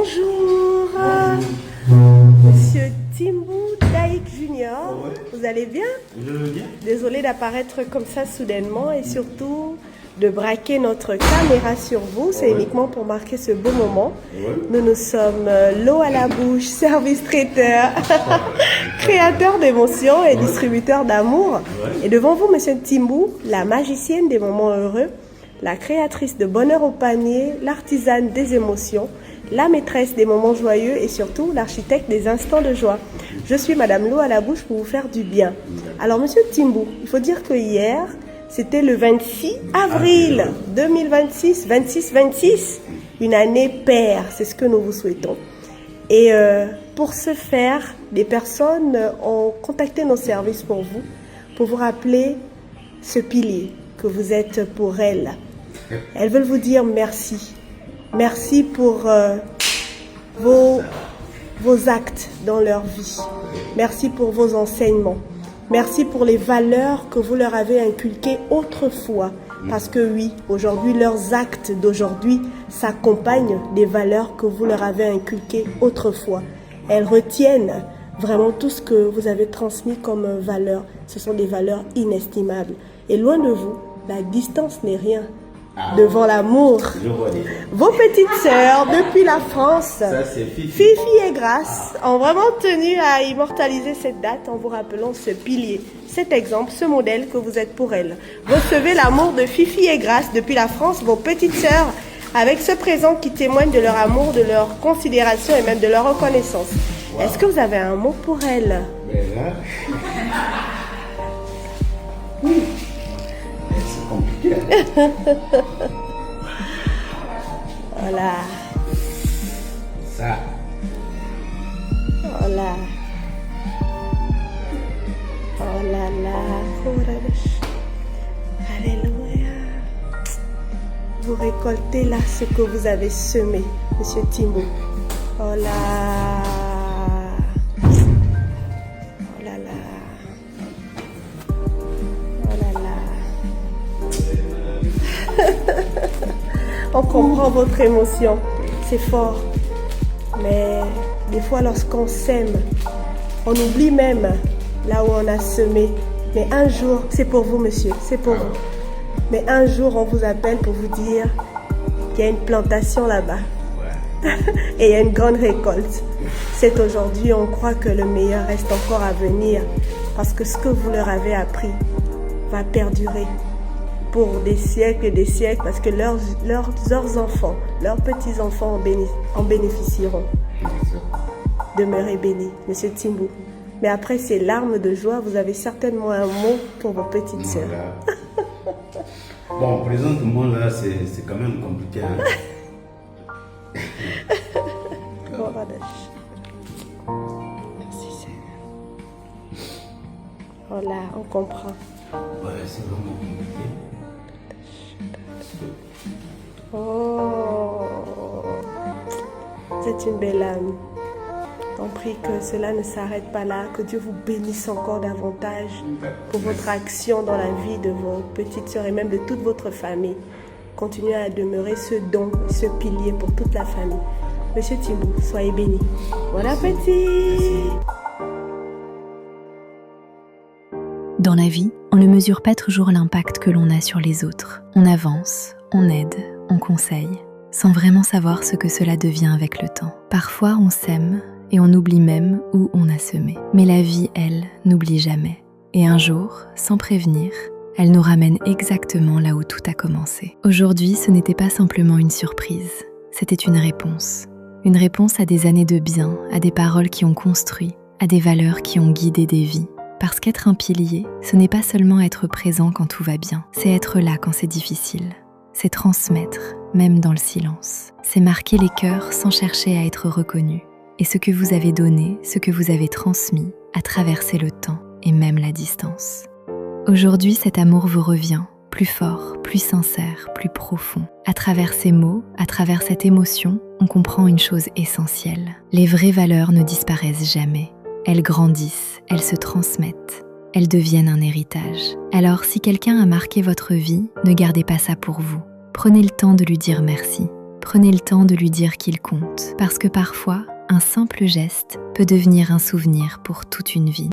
Bonjour, Monsieur Timbou Daïk Junior. Ouais. Vous allez bien? Je veux bien. Désolé d'apparaître comme ça soudainement et surtout de braquer notre caméra sur vous. C'est uniquement pour marquer ce beau moment. Nous sommes l'eau à la bouche, service traiteur, créateur d'émotions et distributeur d'amour. Et devant vous, Monsieur Timbou, la magicienne des moments heureux, la créatrice de bonheur au panier, l'artisane des émotions, la maîtresse des moments joyeux et surtout l'architecte des instants de joie. Je suis Madame l'eau à la bouche pour vous faire du bien. Alors Monsieur Timbou, il faut dire que hier, c'était le 26 avril 2026, 26-26, une année paire, c'est ce que nous vous souhaitons. Et pour ce faire, des personnes ont contacté nos services pour vous rappeler ce pilier que vous êtes pour elles. Elles veulent vous dire merci. Merci pour vos actes dans leur vie. Merci pour vos enseignements. Merci pour les valeurs que vous leur avez inculquées autrefois. Parce que oui, aujourd'hui, leurs actes d'aujourd'hui s'accompagnent des valeurs que vous leur avez inculquées autrefois. Elles retiennent vraiment tout ce que vous avez transmis comme valeurs. Ce sont des valeurs inestimables. Et loin de vous, la distance n'est rien devant l'amour. Vos petites sœurs, depuis la France, Fifi et Grâce, ont vraiment tenu à immortaliser cette date en vous rappelant ce pilier, cet exemple, ce modèle que vous êtes pour elles. Recevez l'amour de Fifi et Grâce depuis la France, vos petites sœurs, avec ce présent qui témoigne de leur amour, de leur considération et même de leur reconnaissance. Est-ce que vous avez un mot pour elles? Oui. C'est compliqué. Voilà. Ça. Voilà. Oh là là. Alléluia. Vous récoltez là ce que vous avez semé, Monsieur Timbou. Oh là. Oh là là. Oh là là. On comprend votre émotion. C'est fort. Mais des fois, lorsqu'on sème, on oublie même là où on a semé. Mais un jour, c'est pour vous, monsieur, c'est pour vous. Mais un jour, on vous appelle pour vous dire qu'il y a une plantation là-bas. Et il y a une grande récolte. C'est aujourd'hui, on croit que le meilleur reste encore à venir. Parce que ce que vous leur avez appris va perdurer pour des siècles et des siècles. Parce que leurs enfants, leurs petits-enfants en bénéficieront. Demeurez bénis, Monsieur Timbou. Mais après ces larmes de joie, vous avez certainement un mot pour vos petites sœurs. Bon, présentement là, c'est quand même compliqué. Hein? Merci Seigneur. Voilà, on comprend. Ouais, c'est vraiment compliqué. Oh, c'est une belle âme. On prie que cela ne s'arrête pas là, que Dieu vous bénisse encore davantage pour votre action dans la vie de vos petites sœurs et même de toute votre famille. Continuez à demeurer ce don, ce pilier pour toute la famille. Monsieur Timbou, soyez béni. Bon appétit. Dans la vie, on ne mesure pas toujours l'impact que l'on a sur les autres. On avance, on aide, on conseille, sans vraiment savoir ce que cela devient avec le temps. Parfois, on sème et on oublie même où on a semé. Mais la vie, elle, n'oublie jamais. Et un jour, sans prévenir, elle nous ramène exactement là où tout a commencé. Aujourd'hui, ce n'était pas simplement une surprise, c'était une réponse. Une réponse à des années de bien, à des paroles qui ont construit, à des valeurs qui ont guidé des vies. Parce qu'être un pilier, ce n'est pas seulement être présent quand tout va bien, c'est être là quand c'est difficile. C'est transmettre, même dans le silence. C'est marquer les cœurs sans chercher à être reconnu. Et ce que vous avez donné, ce que vous avez transmis, a traversé le temps et même la distance. Aujourd'hui, cet amour vous revient, plus fort, plus sincère, plus profond. À travers ces mots, à travers cette émotion, on comprend une chose essentielle. Les vraies valeurs ne disparaissent jamais. Elles grandissent, elles se transmettent, elles deviennent un héritage. Alors, si quelqu'un a marqué votre vie, ne gardez pas ça pour vous. Prenez le temps de lui dire merci. Prenez le temps de lui dire qu'il compte, parce que parfois, un simple geste peut devenir un souvenir pour toute une vie.